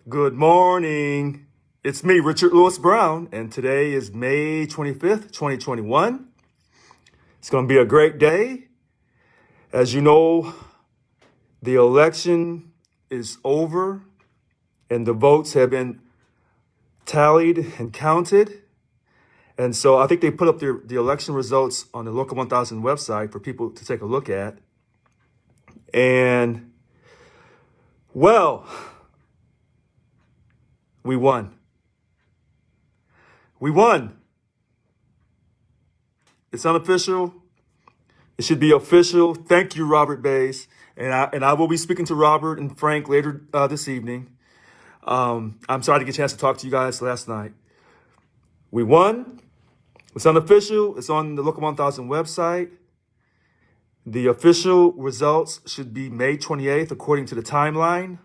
Good morning. It's me, Richard Lewis Brown, and today is May 25th, 2021. It's going to be a great day. As you know, the election is over and the votes have been tallied and counted. And so I think they put up the election results on the Local 1000 website for people to take a look at. And, well, we won. We won. It's unofficial. It should be official. Thank you, Robert Bays. And I will be speaking to Robert and Frank later this evening. I'm sorry to get a chance to talk to you guys last night. We won. It's unofficial. It's on the Local 1000 website. The official results should be May 28th, according to the timeline.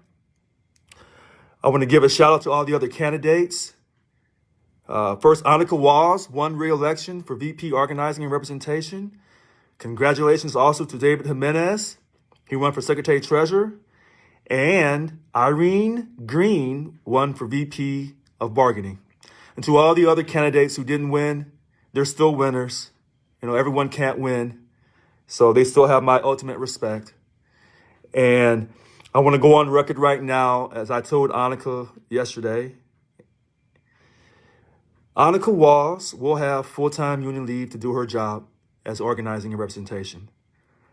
I want to give a shout out to all the other candidates. First, Annika Walls won re-election for VP Organizing and Representation. Congratulations also to David Jimenez. He won for Secretary Treasurer. And Irene Green won for VP of Bargaining. And to all the other candidates who didn't win, they're still winners. You know, everyone can't win. So they still have my ultimate respect. And I want to go on record right now, as I told Annika yesterday. Annika Walls will have full-time union leave to do her job as organizing and representation.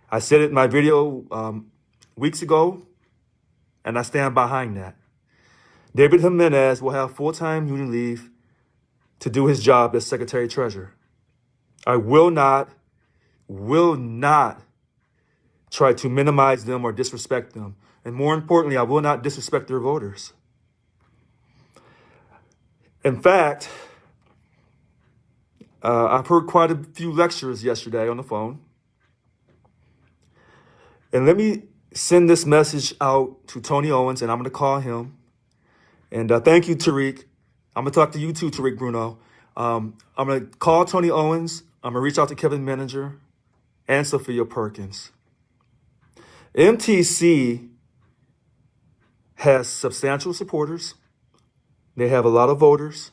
I said it in my video weeks ago, and I stand behind that. David Jimenez will have full-time union leave to do his job as Secretary Treasurer. I will not try to minimize them or disrespect them. And more importantly, I will not disrespect their voters. In fact, I've heard quite a few lectures yesterday on the phone. And let me send this message out to Tony Owens, and I'm going to call him. And thank you, Tariq. I'm going to talk to you too, Tariq Bruno. I'm going to call Tony Owens. I'm going to reach out to Kevin Manager and Sophia Perkins. MTC has substantial supporters. They have a lot of voters.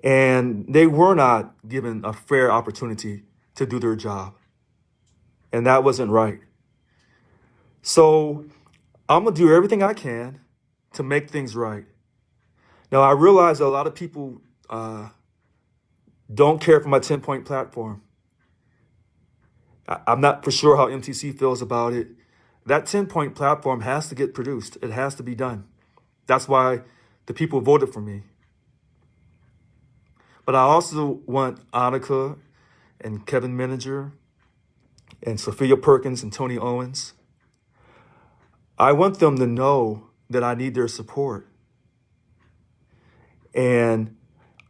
And they were not given a fair opportunity to do their job. And that wasn't right. So I'm going to do everything I can to make things right. Now, I realize that a lot of people don't care for my 10-point platform. I'm not for sure how MTC feels about it. That 10-point platform has to get produced. It has to be done. That's why the people voted for me. But I also want Annika and Kevin Manager and Sophia Perkins and Tony Owens. I want them to know that I need their support. And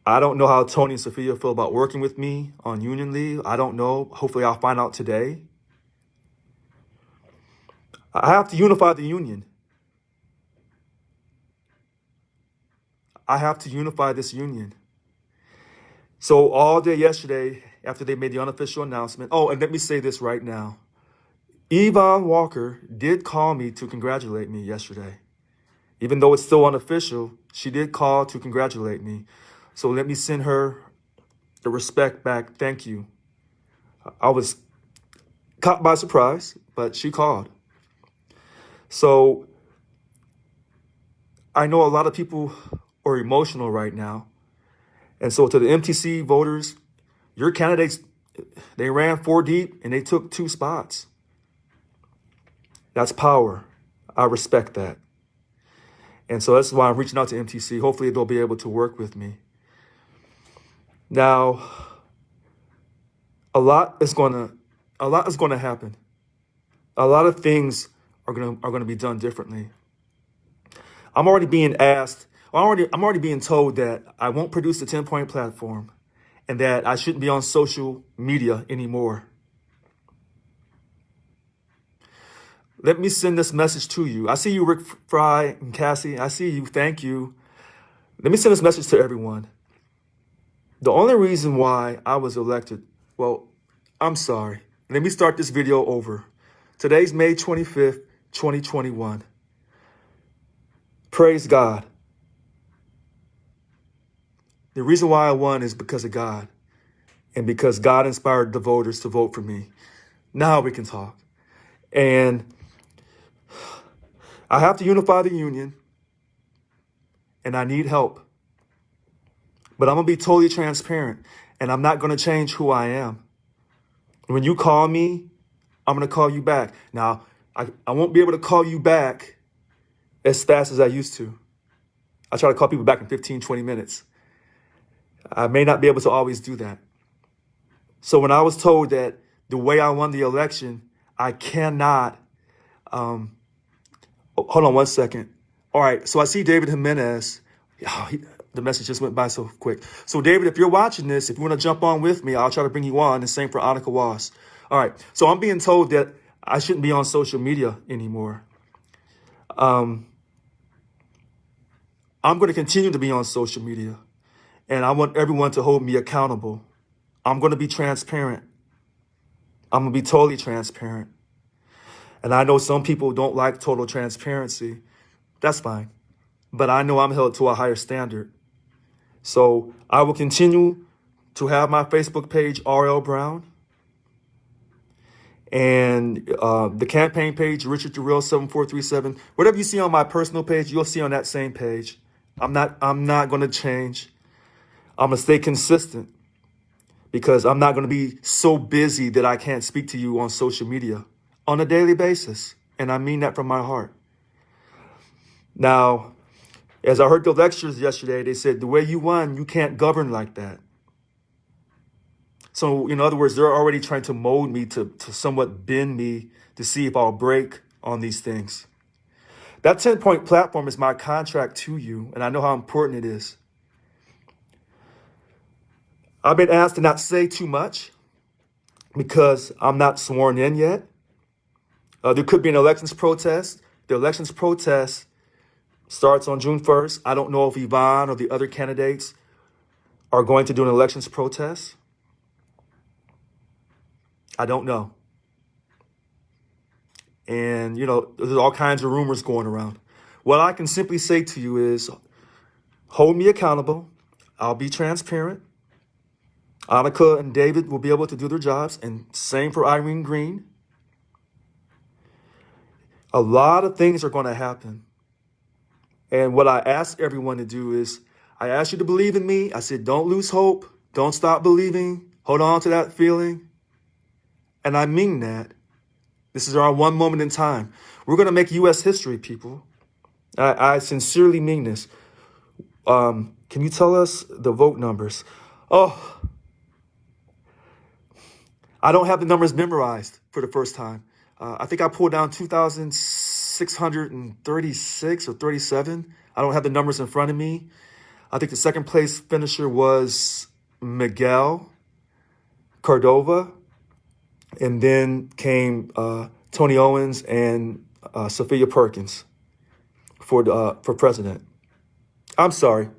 I don't know how Tony and Sophia feel about working with me on union leave. I don't know. Hopefully I'll find out today. I have to unify the union. I have to unify this union. So all day yesterday, after they made the unofficial announcement, and let me say this right now. Yvonne Walker did call me to congratulate me yesterday. Even though it's still unofficial, she did call to congratulate me. So let me send her the respect back. Thank you. I was caught by surprise, but she called. So I know a lot of people are emotional right now. And so to the MTC voters, your candidates, they ran 4 deep and they took 2 spots. That's power. I respect that. And so that's why I'm reaching out to MTC. Hopefully they'll be able to work with me. Now, a lot is going to happen. A lot of things are going to be done differently. I'm already being asked, I'm already being told that I won't produce a 10-point platform and that I shouldn't be on social media anymore. Let me send this message to you. I see you, Rick Fry and Cassie. I see you. Thank you. Let me send this message to everyone. The only reason why I was elected, well, I'm sorry. Let me start this video over. Today's May 25th, 2021. Praise God. The reason why I won is because of God and because God inspired the voters to vote for me. Now we can talk. And I have to unify the union, and I need help. But I'm going to be totally transparent, and I'm not going to change who I am. When you call me, I'm going to call you back. Now, I won't be able to call you back as fast as I used to. I try to call people back in 15, 20 minutes. I may not be able to always do that. So when I was told that the way I won the election, I cannot, hold on one second. All right, so I see David Jimenez. The message just went by so quick. So David, if you're watching this, if you want to jump on with me, I'll try to bring you on. And same for Annika Was. All right, so I'm being told that I shouldn't be on social media anymore. I'm going to continue to be on social media, and I want everyone to hold me accountable. I'm going to be transparent. I'm going to be totally transparent. And I know some people don't like total transparency. That's fine. But I know I'm held to a higher standard. So I will continue to have my Facebook page, RL Brown, and the campaign page, Richard Durrell 7437. Whatever you see on my personal page, you'll see on that same page. I'm not going to change. I'm going to stay consistent because I'm not going to be so busy that I can't speak to you on social media on a daily basis. And I mean that from my heart. Now, as I heard the lectures yesterday, they said the way you won, you can't govern like that. So, in other words, they're already trying to mold me to somewhat bend me to see if I'll break on these things. That 10-point platform is my contract to you, and I know how important it is. I've been asked to not say too much because I'm not sworn in yet. There could be an elections protest. The elections protest starts on June 1st. I don't know if Yvonne or the other candidates are going to do an elections protest. I don't know. And, there's all kinds of rumors going around. What I can simply say to you is hold me accountable. I'll be transparent. Annika and David will be able to do their jobs, and same for Irene Green. A lot of things are going to happen. And what I ask everyone to do is, I ask you to believe in me. I said, don't lose hope. Don't stop believing. Hold on to that feeling. And I mean that. This is our one moment in time. We're going to make U.S. history, people. I sincerely mean this. Can you tell us the vote numbers? Oh, I don't have the numbers memorized for the first time. I think I pulled down 2,636 or 37. I don't have the numbers in front of me. I think the second place finisher was Miguel Cordova. And then came Tony Owens and Sophia Perkins for president. I'm sorry.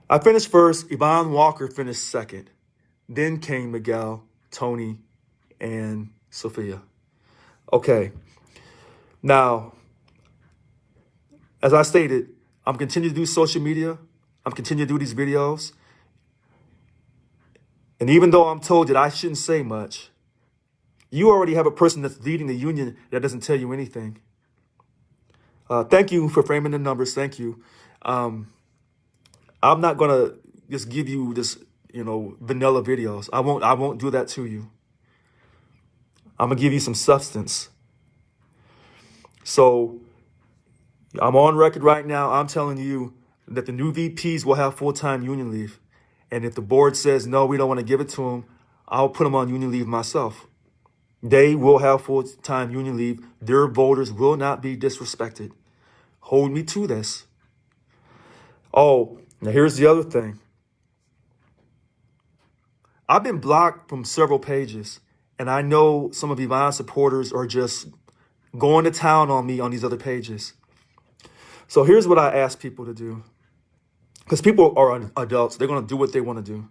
I finished first. Yvonne Walker finished second. Then came Miguel, Tony, and Sophia. Okay. Now, as I stated, I'm continuing to do social media. I'm continuing to do these videos. And even though I'm told that I shouldn't say much, you already have a person that's leading the union that doesn't tell you anything. Thank you for framing the numbers. Thank you. I'm not going to just give you this, vanilla videos. I won't do that to you. I'm going to give you some substance. So I'm on record right now. I'm telling you that the new VPs will have full-time union leave. And if the board says, no, we don't want to give it to them, I'll put them on union leave myself. They will have full-time union leave. Their voters will not be disrespected. Hold me to this. Oh, now here's the other thing. I've been blocked from several pages, and I know some of Yvonne's supporters are just going to town on me on these other pages. So here's what I ask people to do. Because people are adults. They're going to do what they want to do.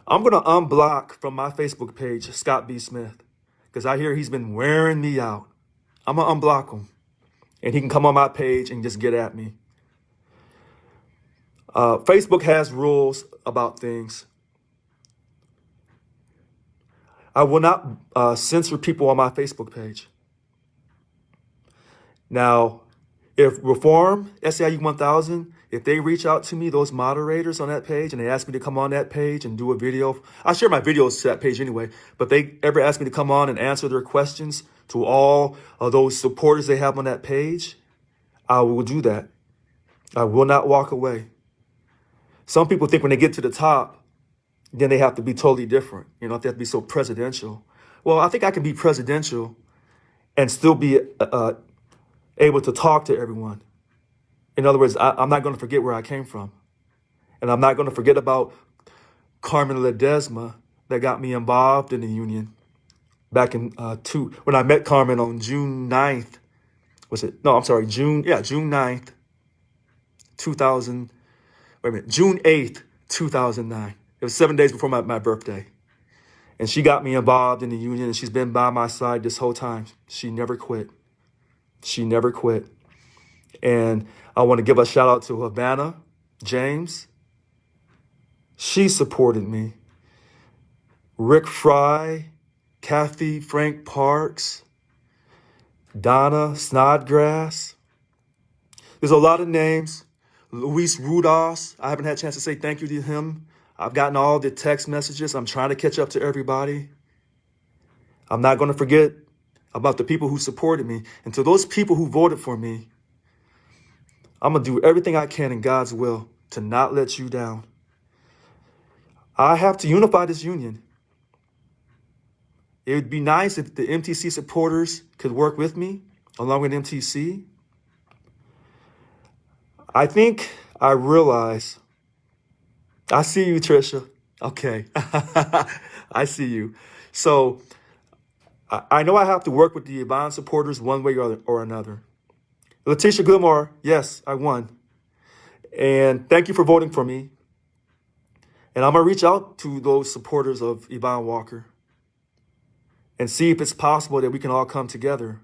I'm going to unblock from my Facebook page Scott B. Smith, because I hear he's been wearing me out. I'm going to unblock him. and he can come on my page and just get at me. Facebook has rules about things. I will not censor people on my Facebook page. Now, if Reform, SEIU 1000, if they reach out to me, those moderators on that page, and they ask me to come on that page and do a video, I share my videos to that page anyway, but they ever ask me to come on and answer their questions to all of those supporters they have on that page, I will do that. I will not walk away. Some people think when they get to the top, then they have to be totally different. You know, they have to be so presidential. Well, I think I can be presidential and still be able to talk to everyone. In other words, I'm not going to forget where I came from. And I'm not going to forget about Carmen Ledesma that got me involved in the union back in when I met Carmen on June 9th. June 9th, 2000. Wait a minute, June 8th, 2009. It was 7 days before my birthday. And she got me involved in the union, and she's been by my side this whole time. She never quit. She never quit. And I want to give a shout out to Havana James. She supported me. Rick Fry, Kathy Frank Parks, Donna Snodgrass. There's a lot of names. Luis Rudas, I haven't had a chance to say thank you to him. I've gotten all the text messages. I'm trying to catch up to everybody. I'm not going to forget about the people who supported me. And to those people who voted for me, I'm going to do everything I can in God's will to not let you down. I have to unify this union. It would be nice if the MTC supporters could work with me along with MTC. I think I realize, I see you, Trisha. Okay. I see you. So I know I have to work with the Yvonne supporters one way or another. Letitia Gilmore, yes, I won. And thank you for voting for me. And I'm going to reach out to those supporters of Yvonne Walker and see if it's possible that we can all come together.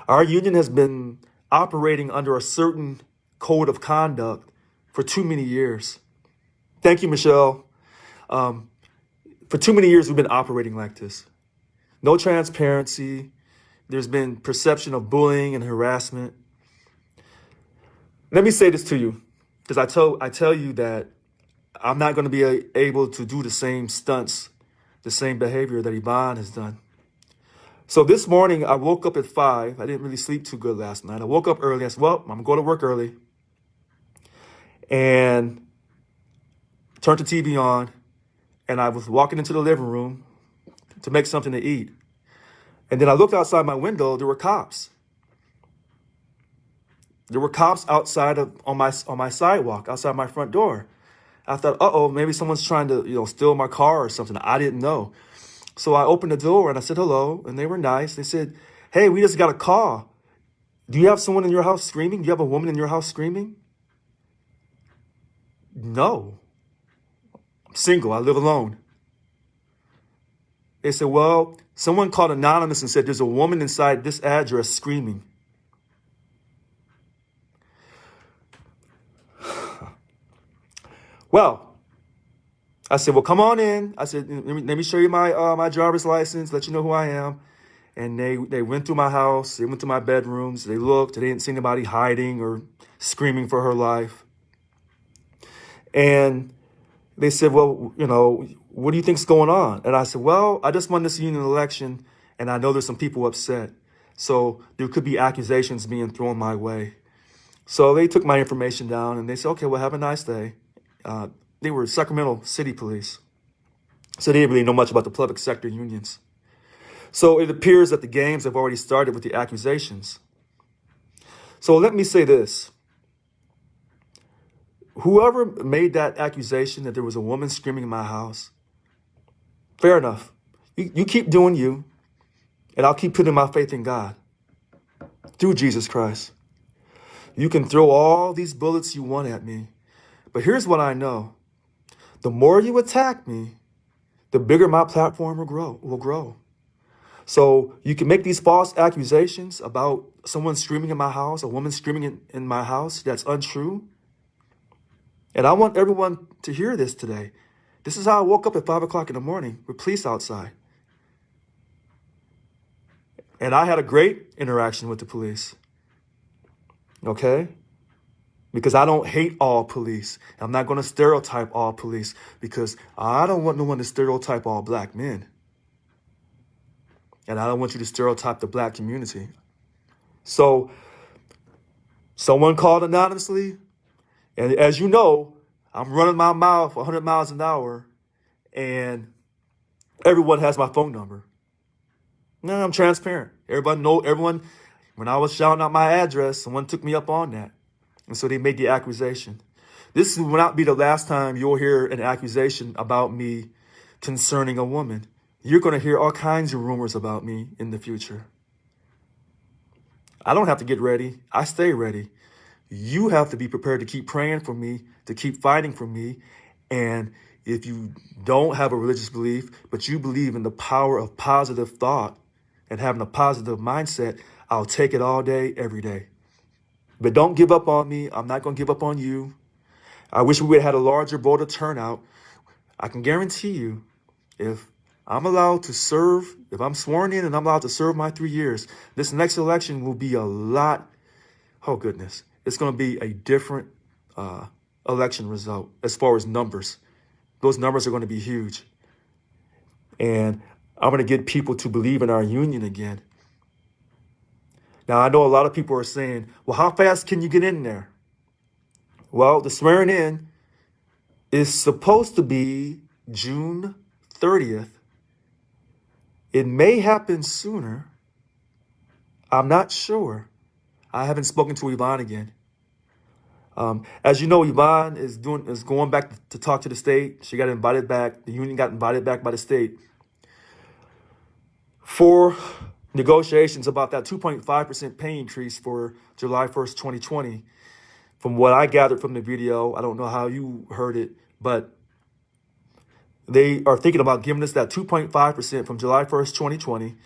Our union has been operating under a certain code of conduct for too many years. Thank you, Michelle. For too many years, we've been operating like this. No transparency. There's been perception of bullying and harassment. Let me say this to you, because I tell you that I'm not going to be able to do the same stunts, the same behavior that Yvonne has done. So this morning, I woke up at 5. I didn't really sleep too good last night. I woke up early. I said, well, I'm going to go to work early. And turned the TV on. And I was walking into the living room to make something to eat. And then I looked outside my window. There were cops. There were cops outside on my sidewalk, outside my front door. I thought, uh-oh, maybe someone's trying to, steal my car or something. I didn't know. So I opened the door and I said hello, and they were nice. They said, hey, we just got a call. Do you have someone in your house screaming? Do you have a woman in your house screaming? No. I'm single. I live alone. They said, well, someone called anonymous and said there's a woman inside this address screaming. Well, I said, well, come on in. I said, let me show you my driver's license, let you know who I am. And they went through my house. They went to my bedrooms. They looked. They didn't see anybody hiding or screaming for her life. And they said, well, what do you think's going on? And I said, well, I just won this union election, and I know there's some people upset. So there could be accusations being thrown my way. So they took my information down, and they said, okay, well, have a nice day. They were Sacramento City Police. So they didn't really know much about the public sector unions. So it appears that the games have already started with the accusations. So let me say this. Whoever made that accusation that there was a woman screaming in my house, fair enough. You keep doing you, and I'll keep putting my faith in God through Jesus Christ. You can throw all these bullets you want at me, but here's what I know. The more you attack me, the bigger my platform will grow. So you can make these false accusations about someone screaming in my house, a woman screaming in my house that's untrue. And I want everyone to hear this today. This is how I woke up at 5 o'clock in the morning with police outside. And I had a great interaction with the police. Okay? Because I don't hate all police. I'm not going to stereotype all police because I don't want no one to stereotype all black men. And I don't want you to stereotype the black community. So someone called anonymously. And as you know, I'm running my mouth 100 miles an hour. And everyone has my phone number. No, I'm transparent. Everyone, when I was shouting out my address, someone took me up on that. And so they made the accusation. This will not be the last time you'll hear an accusation about me concerning a woman. You're going to hear all kinds of rumors about me in the future. I don't have to get ready. I stay ready. You have to be prepared to keep praying for me, to keep fighting for me. And if you don't have a religious belief, but you believe in the power of positive thought and having a positive mindset, I'll take it all day, every day. But don't give up on me. I'm not going to give up on you. I wish we would have had a larger voter turnout. I can guarantee you, if I'm allowed to serve, if I'm sworn in and I'm allowed to serve my 3 years, this next election will be a lot. Oh, goodness. It's going to be a different election result as far as numbers. Those numbers are going to be huge. And I'm going to get people to believe in our union again. Now, I know a lot of people are saying, well, how fast can you get in there? Well, the swearing in is supposed to be June 30th. It may happen sooner. I'm not sure. I haven't spoken to Yvonne again. As you know, Yvonne is going back to talk to the state. She got invited back. The union got invited back by the state for negotiations about that 2.5% pay increase for July 1st, 2020. From what I gathered from the video, I don't know how you heard it, but they are thinking about giving us that 2.5% from July 1st, 2020,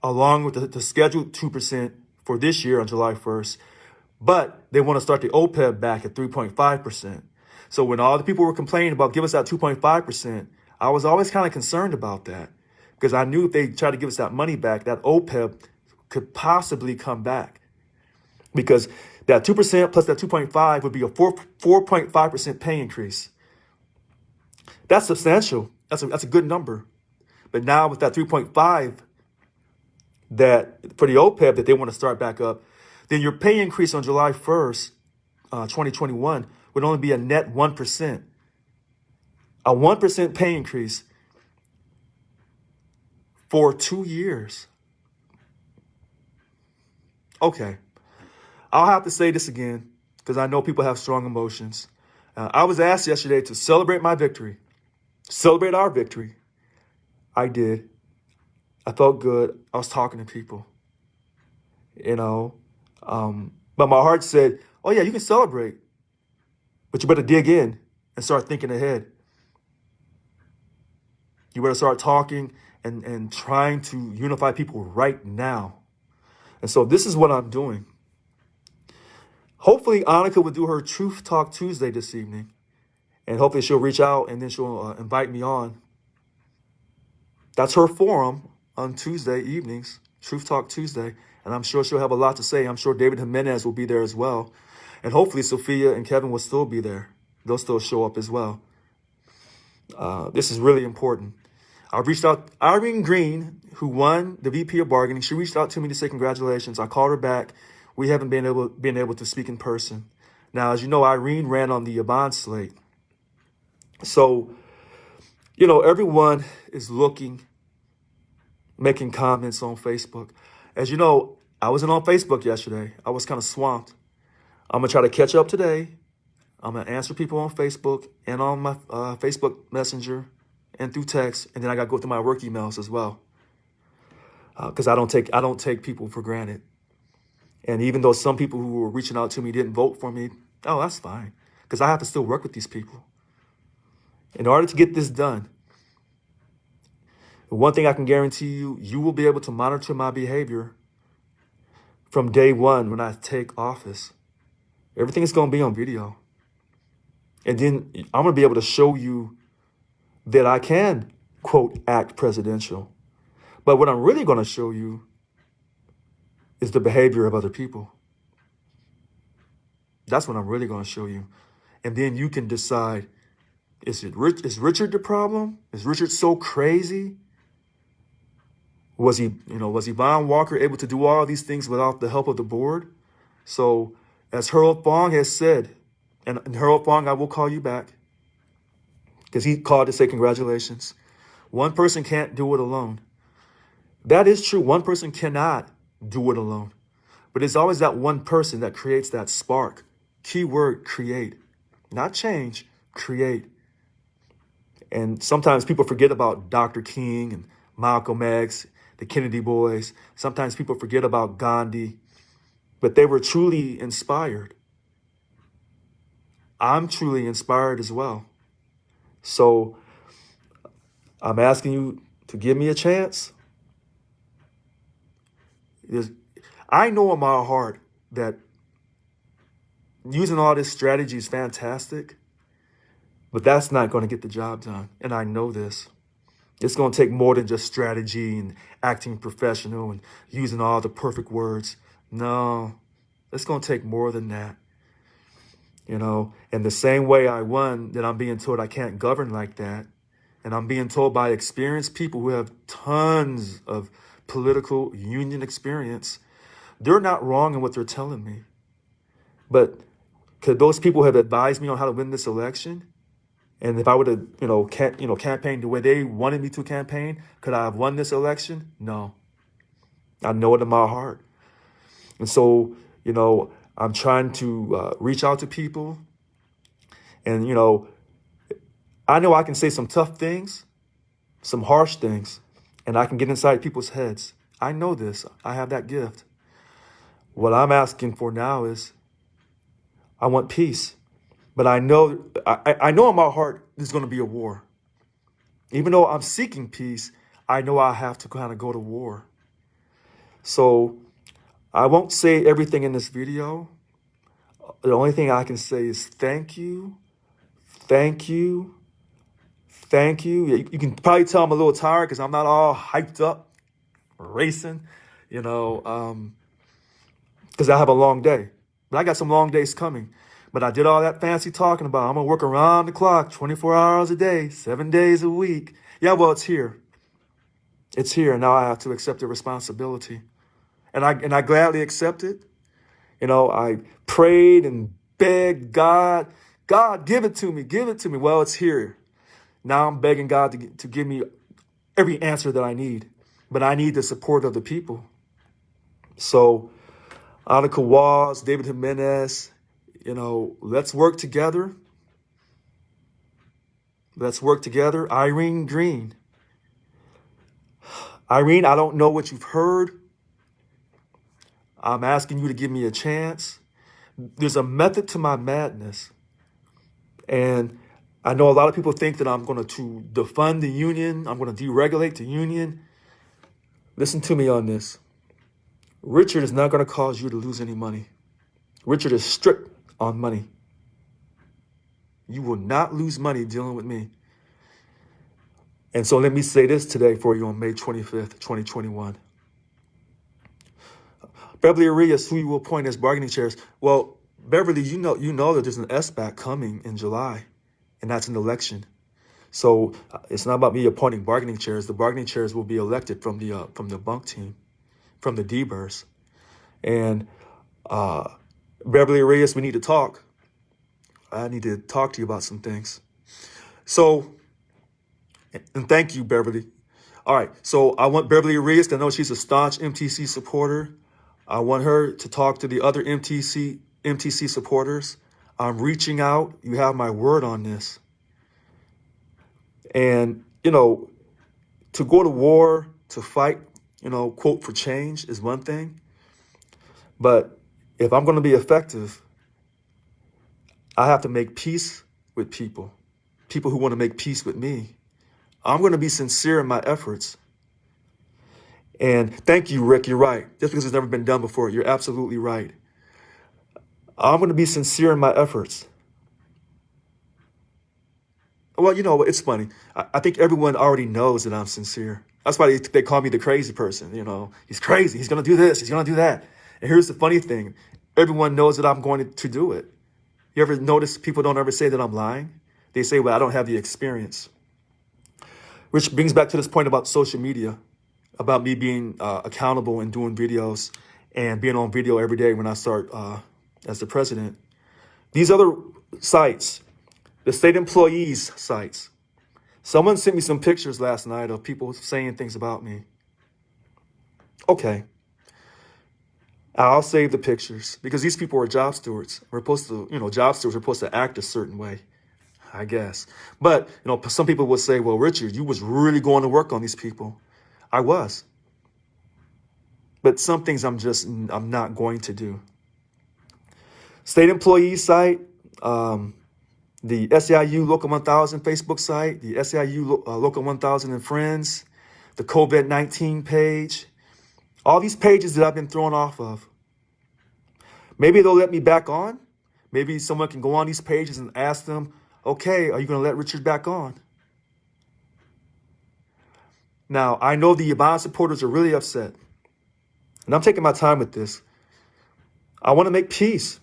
along with the scheduled 2% for this year on July 1st. But they want to start the OPEB back at 3.5%. So when all the people were complaining about give us that 2.5%, I was always kind of concerned about that because I knew if they tried to give us that money back, that OPEB could possibly come back because that 2% plus that 2.5 would be a 4.5% pay increase. That's substantial. That's a good number. But now with that 3.5 that for the OPEB that they want to start back up, then your pay increase on July 1st, 2021 would only be a net 1%. A 1% pay increase for 2 years. Okay. I'll have to say this again because I know people have strong emotions. I was asked yesterday to celebrate my victory, celebrate our victory. I did. I felt good. I was talking to people, but my heart said, oh, yeah, you can celebrate, but you better dig in and start thinking ahead. You better start talking and trying to unify people right now. And so this is what I'm doing. Hopefully, Annika will do her Truth Talk Tuesday this evening. And hopefully she'll reach out and then she'll invite me on. That's her forum on Tuesday evenings, Truth Talk Tuesday. And I'm sure she'll have a lot to say. I'm sure David Jimenez will be there as well. And hopefully Sophia and Kevin will still be there. They'll still show up as well. This is really important. I reached out, Irene Green, who won the VP of bargaining. She reached out to me to say congratulations. I called her back. We haven't been able to speak in person. Now, as you know, Irene ran on the Yvonne slate. So, everyone is looking, making comments on Facebook. As you know, I wasn't on Facebook yesterday. I was kind of swamped. I'm going to try to catch up today. I'm going to answer people on Facebook and on my Facebook Messenger and through text. And then I got to go through my work emails as well. Because I don't take people for granted. And even though some people who were reaching out to me didn't vote for me, oh, that's fine. Because I have to still work with these people. In order to get this done, The one thing I can guarantee you, you will be able to monitor my behavior from day one when I take office. Everything is going to be on video. And then I'm going to be able to show you that I can, quote, act presidential. But what I'm really going to show you is the behavior of other people. That's what I'm really going to show you. And then you can decide, is Richard the problem? Is Richard so crazy? Was Yvonne Walker able to do all these things without the help of the board? So as Harold Fong has said, and Harold Fong, I will call you back because he called to say congratulations. One person can't do it alone. That is true. One person cannot do it alone. But it's always that one person that creates that spark. Keyword, create. Not change, create. And sometimes people forget about Dr. King and Malcolm X, the Kennedy boys. Sometimes people forget about Gandhi. But they were truly inspired. I'm truly inspired as well. So I'm asking you to give me a chance. I know in my heart that using all this strategy is fantastic, but that's not going to get the job done. And I know this. It's going to take more than just strategy and acting professional and using all the perfect words. No, it's going to take more than that. And the same way I won, that I'm being told I can't govern like that. And I'm being told by experienced people who have tons of political union experience. They're not wrong in what they're telling me. But could those people have advised me on how to win this election? And if I would have, campaigned the way they wanted me to campaign, could I have won this election? No. I know it in my heart. And so, I'm trying to reach out to people. And, I know I can say some tough things, some harsh things, and I can get inside people's heads. I know this. I have that gift. What I'm asking for now is I want peace. But I know in my heart there's going to be a war. Even though I'm seeking peace, I know I have to kind of go to war. So I won't say everything in this video. The only thing I can say is thank you, thank you, thank you. You can probably tell I'm a little tired because I'm not all hyped up, racing, because I have a long day. But I got some long days coming. But I did all that fancy talking about I'm going to work around the clock, 24 hours a day, 7 days a week. Yeah, well, it's here. It's here. Now I have to accept the responsibility. And I gladly accept it. I prayed and begged God, give it to me, give it to me. Well, it's here. Now I'm begging God to give me every answer that I need. But I need the support of the people. So Annika Walls, David Jimenez, let's work together. Let's work together. Irene Green. Irene, I don't know what you've heard. I'm asking you to give me a chance. There's a method to my madness. And I know a lot of people think that I'm going to defund the union. I'm going to deregulate the union. Listen to me on this. Richard is not going to cause you to lose any money. Richard is strict on money. You will not lose money dealing with me. And so let me say this today for you on May 25th, 2021. Beverly Arias, who you will appoint as bargaining chairs. Well, Beverly, you know that there's an SBAC coming in July, and that's an election. So it's not about me appointing bargaining chairs. The bargaining chairs will be elected from the bunk team, from the D-Burs. And Beverly Arias, we need to talk. I need to talk to you about some things. So, and thank you, Beverly. All right, so I want Beverly Arias, I know she's a staunch MTC supporter. I want her to talk to the other MTC supporters. I'm reaching out. You have my word on this. And, to go to war, to fight, quote, for change is one thing. But if I'm going to be effective, I have to make peace with people who want to make peace with me. I'm going to be sincere in my efforts. And thank you, Rick. You're right. Just because it's never been done before, you're absolutely right. I'm going to be sincere in my efforts. Well, it's funny. I think everyone already knows that I'm sincere. That's why they call me the crazy person. He's crazy. He's going to do this. He's going to do that. And here's the funny thing. Everyone knows that I'm going to do it. You ever notice people don't ever say that I'm lying? They say, well, I don't have the experience. Which brings back to this point about social media, about me being accountable and doing videos and being on video every day when I start as the president. These other sites, the state employees sites, someone sent me some pictures last night of people saying things about me. Okay. I'll save the pictures because these people are job stewards. We're supposed to, job stewards are supposed to act a certain way, I guess. But, some people would say, well, Richard, you was really going to work on these people. I was. But some things I'm not going to do. State employee site, the SEIU Local 1000 Facebook site, the SEIU Local 1000 and Friends, the COVID-19 page, all these pages that I've been thrown off of. Maybe they'll let me back on. Maybe someone can go on these pages and ask them, okay, are you going to let Richard back on? Now, I know the Yvonne supporters are really upset. And I'm taking my time with this. I want to make peace.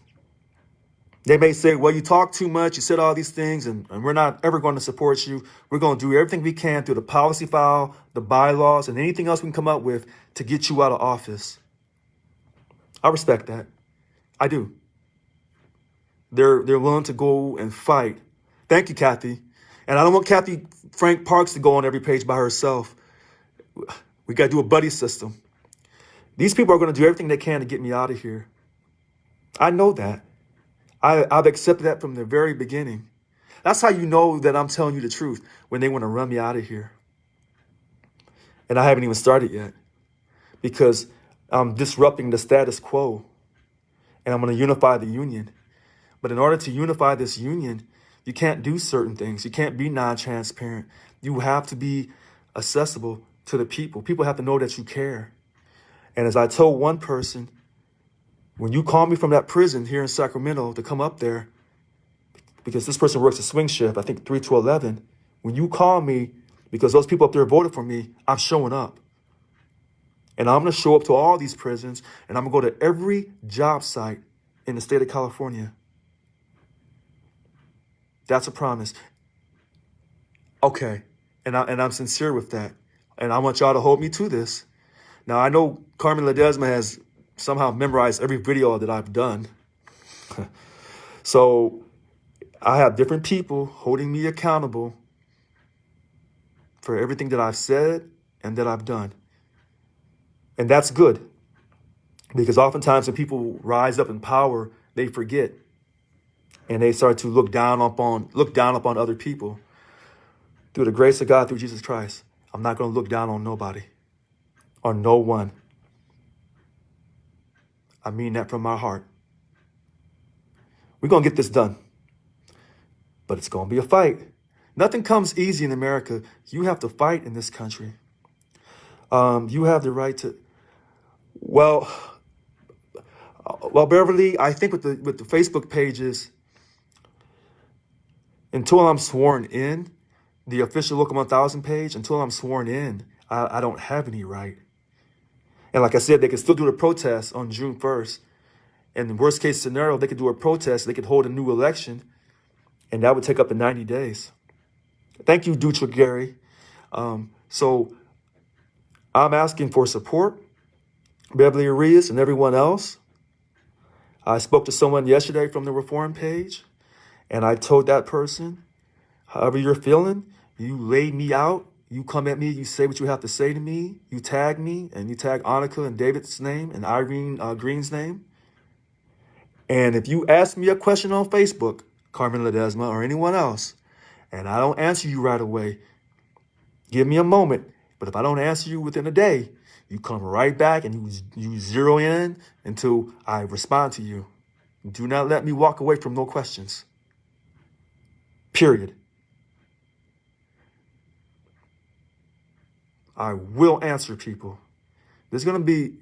They may say, well, you talk too much. You said all these things, and we're not ever going to support you. We're going to do everything we can through the policy file, the bylaws, and anything else we can come up with to get you out of office. I respect that. I do. They're willing to go and fight. Thank you, Kathy. And I don't want Kathy Frank Parks to go on every page by herself. We got to do a buddy system. These people are going to do everything they can to get me out of here. I know that. I've accepted that from the very beginning. That's how you know that I'm telling you the truth, when they want to run me out of here. And I haven't even started yet because I'm disrupting the status quo and I'm going to unify the union. But in order to unify this union, you can't do certain things. You can't be non-transparent. You have to be accessible to the people. People have to know that you care. And as I told one person, when you call me from that prison here in Sacramento to come up there, because this person works a swing shift, I think 3 to 11, when you call me because those people up there voted for me, I'm showing up. And I'm going to show up to all these prisons, and I'm going to go to every job site in the state of California. That's a promise. Okay. And I'm sincere with that. And I want y'all to hold me to this. Now, I know Carmen Ledesma has somehow memorized every video that I've done. So I have different people holding me accountable for everything that I've said and that I've done. And that's good. Because oftentimes when people rise up in power, they forget. And they start to look down upon other people. Through the grace of God, through Jesus Christ, I'm not going to look down on nobody or no one. I mean that from my heart. We're going to get this done. But it's going to be a fight. Nothing comes easy in America. You have to fight in this country. You have the right to... Well, Beverly, I think with the Facebook pages, until I'm sworn in, the official Local 1000 page, until I'm sworn in, I don't have any right. And like I said, they can still do the protest on June 1st. And in worst case scenario, they could do a protest. They could hold a new election. And that would take up to 90 days. Thank you, Dutra Gary. So I'm asking for support, Beverly Arias and everyone else. I spoke to someone yesterday from the Reform page. And I told that person, however you're feeling, you lay me out. You come at me, you say what you have to say to me, you tag me, and you tag Annika and David's name and Irene Green's name. And if you ask me a question on Facebook, Carmen Ledesma or anyone else, and I don't answer you right away, give me a moment. But if I don't answer you within a day, you come right back and you zero in until I respond to you. Do not let me walk away from no questions. Period. I will answer people. There's going to be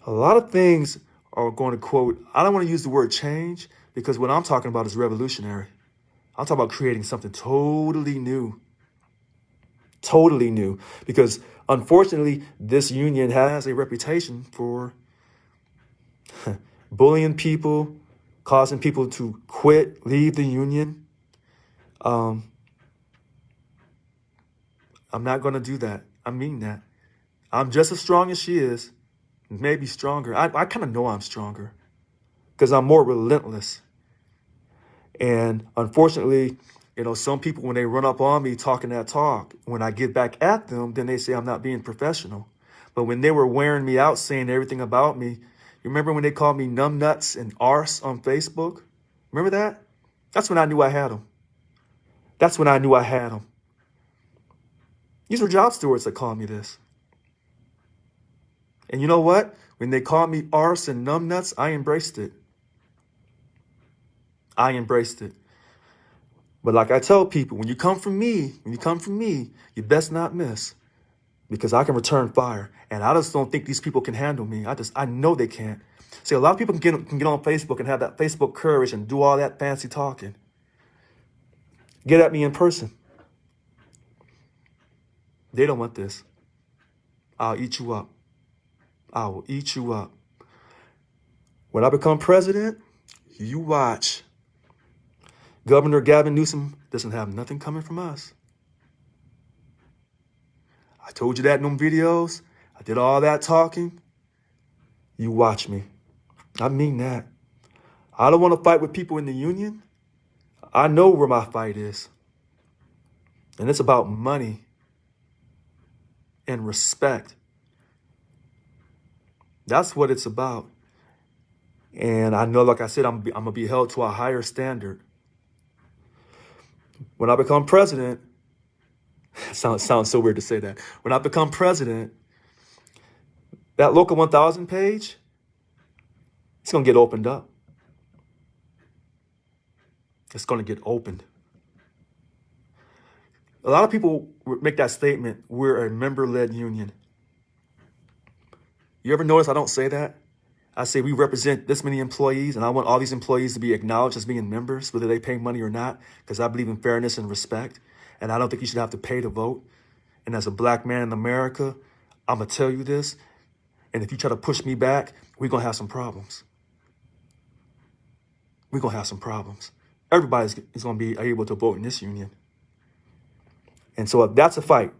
a lot of things are going to quote. I don't want to use the word change because what I'm talking about is revolutionary. I'm talking about creating something totally new. Totally new. Because unfortunately, this union has a reputation for bullying people, causing people to quit, leave the union. I'm not going to do that. I mean that. I'm just as strong as she is, maybe stronger. I kind of know I'm stronger because I'm more relentless. And unfortunately, some people, when they run up on me talking that talk, when I get back at them, then they say I'm not being professional. But when they were wearing me out, saying everything about me, you remember when they called me numbnuts and arse on Facebook? Remember that? That's when I knew I had them. That's when I knew I had them. These were job stewards that called me this. And you know what? When they called me arse and numbnuts, I embraced it. I embraced it. But like I tell people, when you come from me, you best not miss. Because I can return fire. And I just don't think these people can handle me. I know they can't. See, a lot of people can get on Facebook and have that Facebook courage and do all that fancy talking. Get at me in person. They don't want this. I'll eat you up. I will eat you up. When I become president, you watch. Governor Gavin Newsom doesn't have nothing coming from us. I told you that in them videos. I did all that talking. You watch me. I mean that. I don't want to fight with people in the union. I know where my fight is. And it's about money and respect. That's what it's about. And I know, like I said, I'm going to be held to a higher standard. When I become president, sounds so weird to say that. When I become president, that Local 1000 page, it's going to get opened up. It's going to get opened. A lot of people make that statement, we're a member-led union. You ever notice I don't say that? I say we represent this many employees, and I want all these employees to be acknowledged as being members, whether they pay money or not, because I believe in fairness and respect, and I don't think you should have to pay to vote. And as a black man in America, I'm going to tell you this, and if you try to push me back, we're going to have some problems. We're going to have some problems. Everybody is going to be able to vote in this union. And so if that's a fight,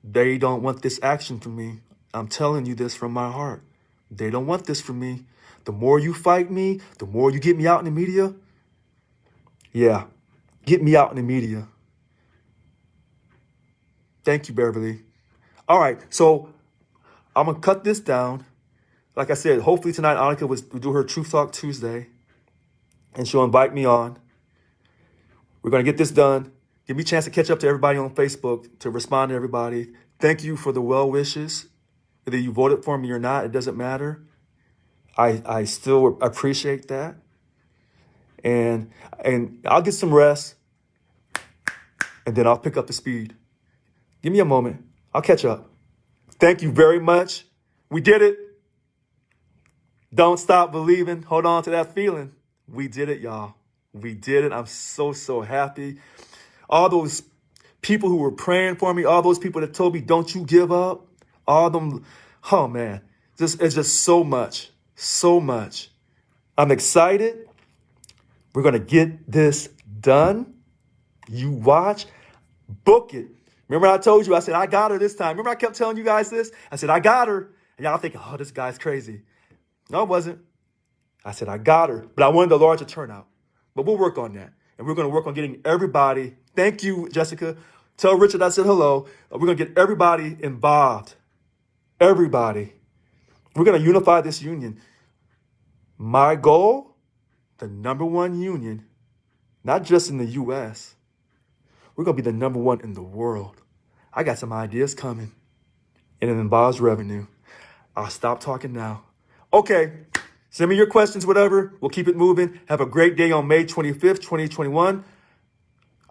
they don't want this action from me. I'm telling you this from my heart. They don't want this from me. The more you fight me, the more you get me out in the media. Yeah, get me out in the media. Thank you, Beverly. All right, so I'm going to cut this down. Like I said, hopefully tonight Annika will do her Truth Talk Tuesday, and she'll invite me on. We're going to get this done. Give me a chance to catch up to everybody on Facebook, to respond to everybody. Thank you for the well wishes. Whether you voted for me or not, it doesn't matter. I still appreciate that. And I'll get some rest, and then I'll pick up the speed. Give me a moment. I'll catch up. Thank you very much. We did it. Don't stop believing. Hold on to that feeling. We did it, y'all. We did it. I'm so happy. All those people who were praying for me, all those people that told me, don't you give up. All them, oh man, it's just so much. I'm excited. We're going to get this done. You watch, book it. Remember I told you, I said, I got her this time. Remember I kept telling you guys this? I said, I got her. And y'all think, oh, this guy's crazy. No, it wasn't. I said, I got her. But I wanted a larger turnout. But we'll work on that. And we're going to work on getting everybody. Thank you, Jessica. Tell Richard I said hello. We're going to get everybody involved. Everybody. We're going to unify this union. My goal, the number one union, not just in the U.S. We're going to be the number one in the world. I got some ideas coming. And it involves revenue. I'll stop talking now. Okay. Send me your questions, whatever. We'll keep it moving. Have a great day on May 25th, 2021.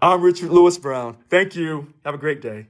I'm Richard Lewis Brown. Thank you. Have a great day.